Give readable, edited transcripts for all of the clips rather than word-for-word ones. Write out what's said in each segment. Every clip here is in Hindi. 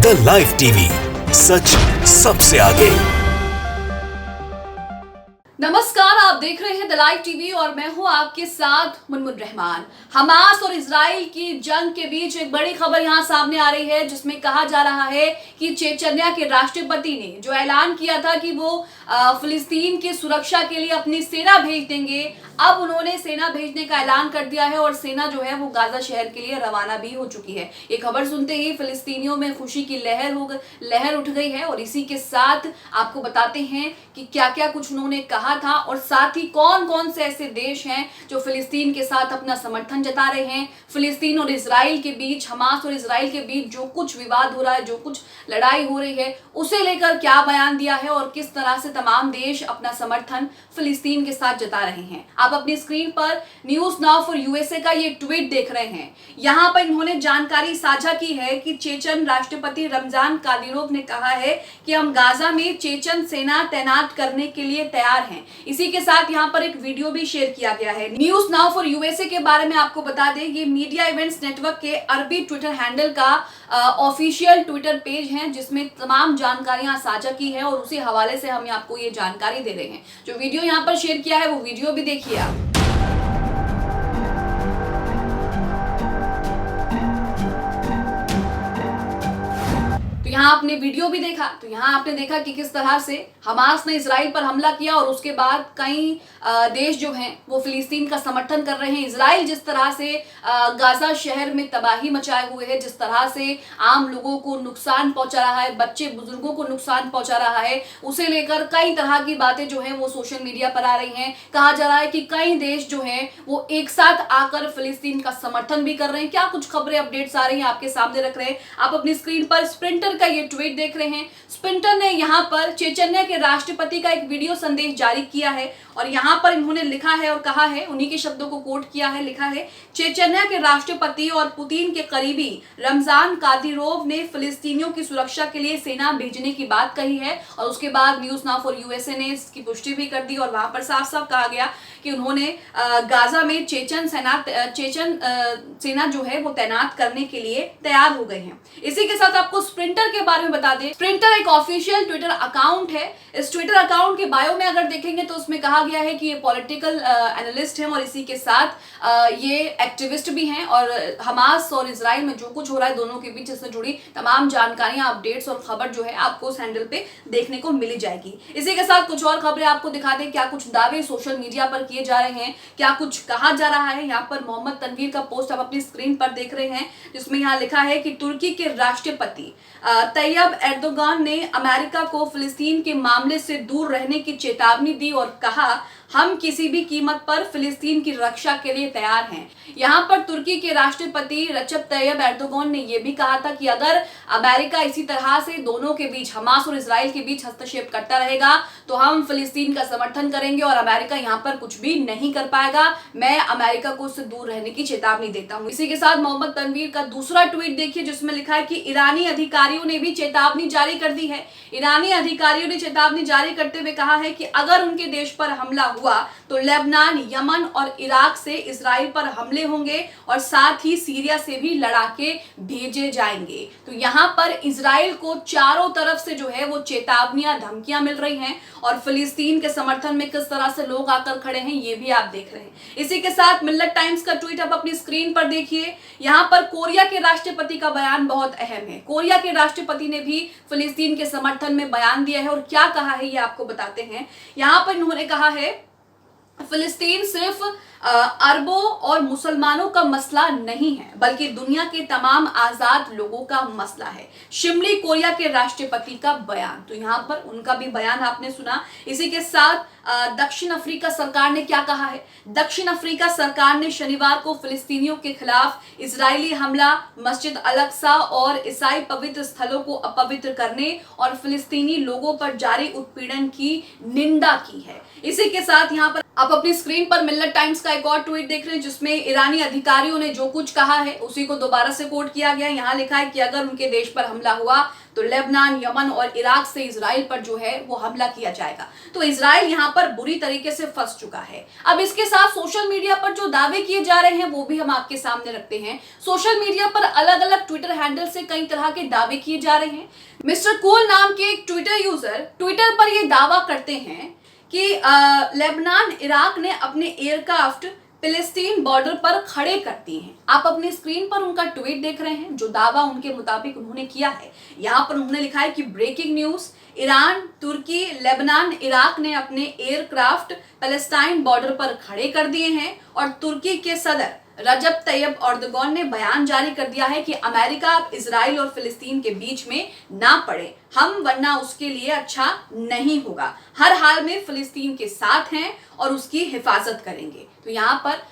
द लाइव टीवी, सच सबसे आगे। नमस्कार, आप देख रहे हैं द लाइव टीवी और मैं हूं आपके साथ मुनमुन रहमान। हमास और इजराइल की जंग के बीच एक बड़ी खबर यहां सामने आ रही है, जिसमें कहा जा रहा है कि चेचन्या के राष्ट्रपति ने जो ऐलान किया था कि वो फिलिस्तीन की सुरक्षा के लिए अपनी सेना भेज देंगे, अब उन्होंने सेना भेजने का ऐलान कर दिया है और सेना जो है वो गाजा शहर के लिए रवाना भी हो चुकी है। ये खबर सुनते ही फिलिस्तीनियों में खुशी की लहर उठ गई है और इसी के साथ आपको बताते हैं कि क्या क्या कुछ उन्होंने कहा था और साथ ही कौन कौन से ऐसे देश हैं जो फिलिस्तीन के साथ अपना समर्थन जता रहे हैं। फिलिस्तीन और इजराइल के बीच, हमास और इजराइल के बीच जो कुछ विवाद हो रहा है, जो कुछ लड़ाई हो रही है, उसे लेकर क्या बयान दिया है और किस तरह से तमाम देश अपना समर्थन फिलिस्तीन के साथ जता रहे हैं। आप अपनी स्क्रीन पर न्यूज नाउ फॉर यूएसए का ये ट्वीट देख रहे हैं। यहाँ पर इन्होंने जानकारी साझा की है कि चेचन राष्ट्रपति रमजान कादिरोव ने कहा है कि हम गाजा में चेचन सेना तैनात करने के लिए तैयार हैं। इसी के साथ यहाँ पर एक वीडियो भी शेयर किया गया है। न्यूज नाउ फॉर यूएसए के बारे में आपको बता दें, ये मीडिया इवेंट्स नेटवर्क के अरबी ट्विटर हैंडल का ऑफिशियल ट्विटर पेज है, जिसमें तमाम जानकारियां साझा की है और उसी हवाले से हम आपको ये जानकारी दे रहे हैं। जो वीडियो यहाँ पर शेयर किया है वो वीडियो भी देखिए आप। यहाँ आपने वीडियो भी देखा, तो यहाँ आपने देखा कि किस तरह से हमास ने इजराइल पर हमला किया और उसके बाद कई देश जो हैं वो फिलिस्तीन का समर्थन कर रहे हैं। इजराइल जिस तरह से गाजा शहर में तबाही मचाए हुए है, जिस तरह से आम लोगों को नुकसान पहुंचा रहा है, बच्चे बुजुर्गों को नुकसान पहुंचा रहा है, उसे लेकर कई तरह की बातें जो है वो सोशल मीडिया पर आ रही हैं। कहा जा रहा है कि कई देश जो हैं वो एक साथ आकर फिलिस्तीन का समर्थन भी कर रहे हैं। क्या कुछ खबरें अपडेट्स आ रही हैं आपके सामने रख रहे हैं। आप अपनी स्क्रीन पर स्प्रिंटर का ये ट्वीट देख रहे हैं। स्प्रिंटर ने यहाँ पर चेचन्या के राष्ट्रपति का एक वीडियो संदेश जारी किया है और यहाँ पर इन्होंने लिखा है और कहा है, उन्हीं के शब्दों को कोट किया है, लिखा है, चेचन्या के राष्ट्रपति और पुतिन के करीबी रमजान कादिरोव ने फिलिस्तीनियों की सुरक्षा के लिए सेना भेजने की बात कही है। और उसके बाद न्यूज नाउ फॉर यूएसए ने इसकी पुष्टि भी कर दी और वहां पर साफ साफ कहा गया कि उन्होंने गाजा में चेचन सेना जो है वो तैनात करने के लिए तैयार हो गए हैं। इसी के साथ आपको स्प्रिंटर के बारे में बता दें, स्प्रिंटर एक ऑफिशियल ट्विटर अकाउंट है। इस ट्विटर अकाउंट के बायो में अगर देखेंगे तो उसमें कहा गया है कि ये पॉलिटिकल एनालिस्ट हैं और इसी के साथ ये एक्टिविस्ट भी हैं और हमास और इजराइल में जो कुछ हो रहा है दोनों के बीच इससे जुड़ी तमाम जानकारियां, अपडेट्स और खबर जो है आपको उस हैंडल पे देखने को मिली जाएगी। इसी के साथ कुछ और खबरें आपको दिखा दें, क्या कुछ दावे सोशल मीडिया पर किए जा रहे हैं, क्या कुछ कहा जा रहा है। यहाँ पर मोहम्मद तनवीर का पोस्ट आप अपनी स्क्रीन पर देख रहे हैं, जिसमें यहाँ लिखा है कि तुर्की के राष्ट्रपति तैयब एर्दोगान ने अमेरिका को फिलिस्तीन के मामले से दूर रहने की चेतावनी दी और कहा, हम किसी भी कीमत पर फिलिस्तीन की रक्षा के लिए तैयार हैं। यहाँ पर तुर्की के राष्ट्रपति रजब तैयब एर्दोगान ने यह भी कहा था कि अगर अमेरिका इसी तरह से दोनों के बीच, हमास और इजराइल के बीच हस्तक्षेप करता रहेगा तो हम फिलिस्तीन का समर्थन करेंगे और अमेरिका यहाँ पर कुछ भी नहीं कर पाएगा। मैं अमेरिका को उससे दूर रहने की चेतावनी देता हूँ। इसी के साथ मोहम्मद तनवीर का दूसरा ट्वीट देखिए, जिसमें लिखा है कि ईरानी अधिकारियों ने भी चेतावनी जारी कर दी है। ईरानी अधिकारियों ने चेतावनी जारी करते हुए कहा है कि अगर उनके देश पर हमला हुआ तो लेबनान, यमन और इराक से इजराइल पर हमले होंगे और साथ ही सीरिया से भी लड़ाके भेजे जाएंगे। तो यहाँ पर इजराइल को चारों तरफ से जो है वो चेतावनियां, धमकियां मिल रही हैं और फिलिस्तीन के समर्थन में किस तरह से लोग आकर खड़े हैं ये भी आप देख रहे हैं। इसी के साथ मिल्लत टाइम्स का ट्वीट आप अपनी स्क्रीन पर देखिए। यहाँ पर कोरिया के राष्ट्रपति का बयान बहुत अहम है। कोरिया के राष्ट्रपति ने भी फिलिस्तीन के समर्थन में बयान दिया है और क्या कहा है ये आपको बताते हैं। यहाँ पर इन्होंने कहा है, फिलिस्तीन सिर्फ अरबों और मुसलमानों का मसला नहीं है, बल्कि दुनिया के तमाम आजाद लोगों का मसला है। शिमली कोरिया के राष्ट्रपति का बयान, तो यहाँ पर उनका भी बयान आपने सुना। इसी के साथ दक्षिण अफ्रीका सरकार ने क्या कहा है। दक्षिण अफ्रीका सरकार ने शनिवार को फिलिस्तीनियों के खिलाफ इजरायली हमला, मस्जिद अल-अक्सा और ईसाई पवित्र स्थलों को अपवित्र करने और फिलिस्तीनी लोगों पर जारी उत्पीड़न की निंदा की है। इसी के साथ यहाँ पर आप अपनी स्क्रीन पर मिल्लत टाइम्स का एक और ट्वीट देख रहे हैं, जिसमें ईरानी अधिकारियों ने जो कुछ कहा है उसी को दोबारा से कोट किया गया है। यहाँ लिखा है कि अगर उनके देश पर हमला हुआ तो लेबनान, यमन और इराक से इजराइल पर जो है वो हमला किया जाएगा। तो इजराइल यहाँ पर बुरी तरीके से फंस चुका है। अब इसके साथ सोशल मीडिया पर जो दावे किए जा रहे हैं वो भी हम आपके सामने रखते हैं। सोशल मीडिया पर अलग अलग ट्विटर हैंडल से कई तरह के दावे किए जा रहे हैं। मिस्टर कूल नाम के एक ट्विटर यूजर ट्विटर पर ये दावा करते हैं कि लेबनान, इराक ने अपने एयरक्राफ्ट फिलिस्तीन बॉर्डर पर खड़े कर दिए हैं। आप अपने स्क्रीन पर उनका ट्वीट देख रहे हैं, जो दावा उनके मुताबिक उन्होंने किया है। यहाँ पर उन्होंने लिखा है कि ब्रेकिंग न्यूज, ईरान, तुर्की, लेबनान, इराक ने अपने एयरक्राफ्ट पैलेस्टाइन बॉर्डर पर खड़े कर दिए हैं और तुर्की के सदर रजब तैयब अर्दोगन ने बयान जारी कर दिया है कि अमेरिका अब इजराइल और फिलिस्तीन के बीच में ना पड़े, हम वरना उसके लिए अच्छा नहीं होगा। हर हाल में फिलिस्तीन के साथ हैं और उसकी हिफाजत करेंगे। तो यहाँ पर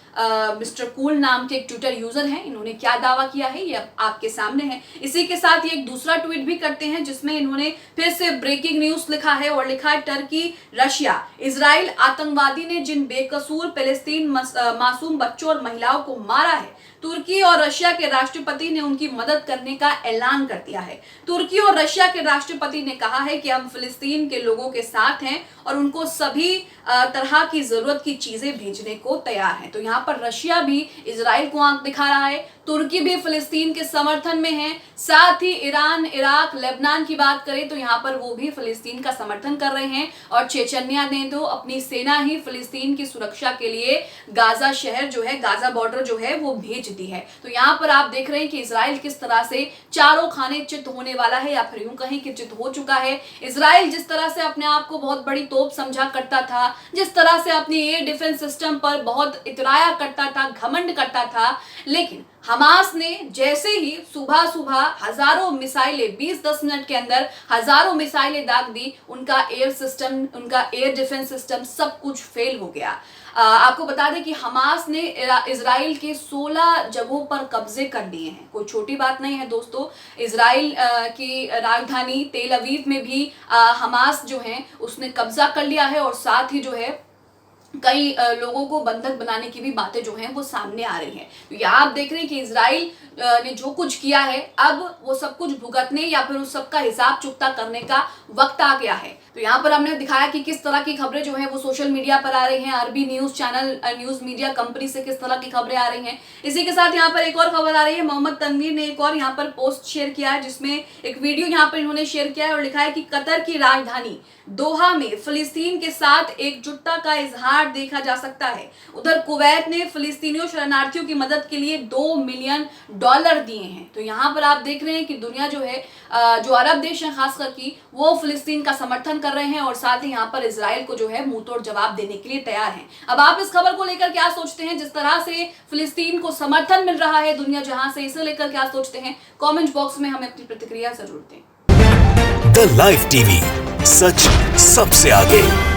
मिस्टर कूल नाम के एक ट्विटर यूजर हैं, इन्होंने क्या दावा किया है ये आपके सामने है। इसी के साथ ये एक दूसरा ट्वीट भी करते हैं जिसमें इन्होंने फिर से ब्रेकिंग न्यूज लिखा है और लिखा है टर्की, रशिया, इजराइल आतंकवादी ने जिन बेकसूर फिलिस्तीन मासूम बच्चों और महिलाओं को मारा है, तुर्की और रशिया के राष्ट्रपति ने उनकी मदद करने का ऐलान कर दिया है। तुर्की और रशिया के राष्ट्रपति ने कहा है कि हम फिलिस्तीन के लोगों के साथ हैं और उनको सभी तरह की जरूरत की चीजें भेजने को तैयार है। तो यहाँ पर रशिया भी इजराइल को आंख दिखा रहा है, तुर्की भी फिलिस्तीन के समर्थन में है, साथ ही ईरान, इराक, लेबनान की बात करें तो यहाँ पर वो भी फिलिस्तीन का समर्थन कर रहे हैं और चेचन्या ने तो अपनी सेना ही फिलिस्तीन की सुरक्षा के लिए गाजा शहर जो है, गाजा बॉर्डर जो है वो भेज दी है। तो यहाँ पर आप देख रहे हैं कि इजराइल किस तरह से चारों खाने चित होने वाला है, या फिर यूं कहें कि चित हो चुका है। इजराइल जिस तरह से अपने आप को बहुत बड़ी तोप समझा करता था, जिस तरह से अपनी एयर डिफेंस सिस्टम पर बहुत इतराया करता था, घमंड करता था, लेकिन हमास ने जैसे ही सुबह सुबह हजारों मिसाइलें 20-10 मिनट के अंदर हजारों मिसाइलें दाग दी, उनका एयर सिस्टम, उनका एयर डिफेंस सिस्टम सब कुछ फेल हो गया। आपको बता दें कि हमास ने इजराइल के 16 जगहों पर कब्जे कर लिए हैं। कोई छोटी बात नहीं है दोस्तों। इजराइल की राजधानी तेल अवीव में भी हमास जो है उसने कब्जा कर लिया है और साथ ही जो है कई लोगों को बंधक बनाने की भी बातें जो हैं वो सामने आ रही हैं। तो यहाँ आप देख रहे हैं कि इजराइल ने जो कुछ किया है, अब वो सब कुछ भुगतने या फिर उस सब का हिसाब चुकता करने का वक्त आ गया है। तो यहाँ पर हमने दिखाया कि किस तरह की खबरें जो है वो सोशल मीडिया पर आ रही हैं। अरबी news channel, news media company से किस तरह की खबरें आ रही हैं। इसी के साथ यहाँ पर एक और खबर आ रही है। मोहम्मद तनवीर ने एक और यहाँ पर पोस्ट शेयर किया है जिसमें एक वीडियो यहाँ पर इन्होंने शेयर किया है और लिखा है कि कतर की राजधानी दोहा में फिलिस्तीन के साथ एकजुटता का इजहार देखा जा सकता है। उधर कुवैत ने फिलिस्तीनियों शरणार्थियों की मदद के लिए $2 मिलियन दिए हैं। तो यहाँ पर आप देख रहे हैं कि दुनिया जो है, जो अरब देश हैं खासकर की, वो फिलिस्तीन का समर्थन कर रहे हैं और साथ ही यहाँ पर इजराइल को जो है मुंह तोड़ जवाब देने के लिए तैयार हैं। अब आप इस खबर को लेकर क्या सोचते हैं? जिस तरह से फिलिस्तीन को समर्थन मिल रहा है दुनिया जहां से, इसे लेकर क्या सोचते हैं? कमेंट बॉक्स में हमें अपनी प्रतिक्रिया जरूर दें। द लाइव टीवी, सच सबसे आगे।